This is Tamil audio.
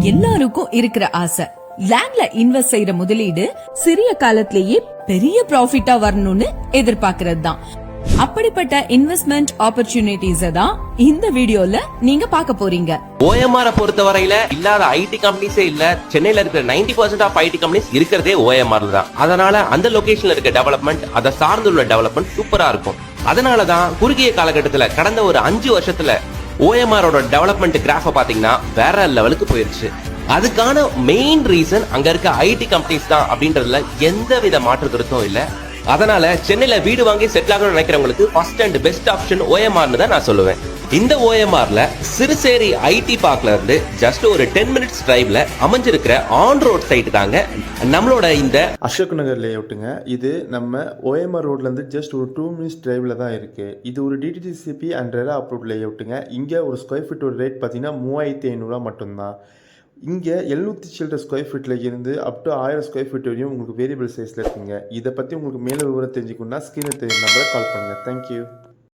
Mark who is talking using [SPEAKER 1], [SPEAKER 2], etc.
[SPEAKER 1] எல்லாருக்கும் இருக்கிற ஆசை. லேண்ட்ல இன்வெஸ்ட் செய்யற முதலீடு சிறிய காலத்திலேயே பெரிய ப்ராஃபிட்டா வரணும்னு எதிர்பார்க்கறது தான். அப்படிப்பட்ட இன்வெஸ்ட்மெண்ட் ஆப்பர்ச்சுனிட்டிஸ் தான் இந்த வீடியோல நீங்க பார்க்க போறீங்க.
[SPEAKER 2] OMR பொறுத்த வரையில இல்லாத ஐடி கம்பெனிஸே இல்ல. சென்னையில இருக்கிற 90% ஆஃப் ஐடி கம்பெனிஸ் இருக்கிறதே OMR தான். அதனால அந்த லொகேஷன்ல இருக்க டெவலப்மெண்ட், அதை சார்ந்துள்ள டெவலப்மெண்ட் சூப்பரா இருக்கும். அதனாலதான் குறுகிய காலகட்டத்துல கடந்த ஒரு 5 வருஷத்துல OMRோட டெவலப்மெண்ட் கிராஃப பாத்தீங்கன்னா வேற லெவலுக்கு போயிருச்சு. அதுக்கான மெயின் ரீசன் அங்க இருக்க ஐடி கம்பெனிஸ் தான் அப்படின்றதுல எந்த வித மாற்று கருத்தும் இல்ல. அதனால சென்னையில வீடு வாங்கி செட்டில் ஆகணும்னு நினைக்கிறவங்களுக்கு ஃபர்ஸ்ட் அண்ட் பெஸ்ட் ஆப்ஷன் OMRனு தான் நான் சொல்லுவேன். இந்த OMRல சிறுசேரி ஐடி பார்க்ல இருந்து ஜஸ்ட் ஒரு 10 மினிட்ஸ் டிரைவ்ல அமைஞ்சிருக்கிற ஆன் ரோட் சைட் தாங்க நம்மளோட இந்த
[SPEAKER 3] அசோக் நகர் லேஅவுட்டுங்க. இது நம்ம OMR ரோட்ல இருந்து ஜஸ்ட் ஒரு 2 மினிட்ஸ் டிரைவ்ல தான் இருக்கு. இது ஒரு DTCP அண்ட் ரெரா அப்ரூவ்ட் லேஅவுட்டுங்க. இங்க ஒரு ஸ்கொயர் ஃபீட்டோட ரேட் பார்த்தீங்கன்னா 3500 மட்டும்தான். இங்கே 700 சில்லற ஸ்கொயர் ஃபீட்டில் இருந்து அப் டு 1000 ஸ்கொயர் ஃபீட் வரையும் உங்களுக்கு வேரியபிள் சைஸில் இருக்குங்க. இதை பற்றி உங்களுக்கு மேலே விவரம் தெரிஞ்சுக்கணுன்னா ஸ்க்ரீனில் தெரியும் நம்பரை கால் பண்ணுங்கள். தேங்க்யூ.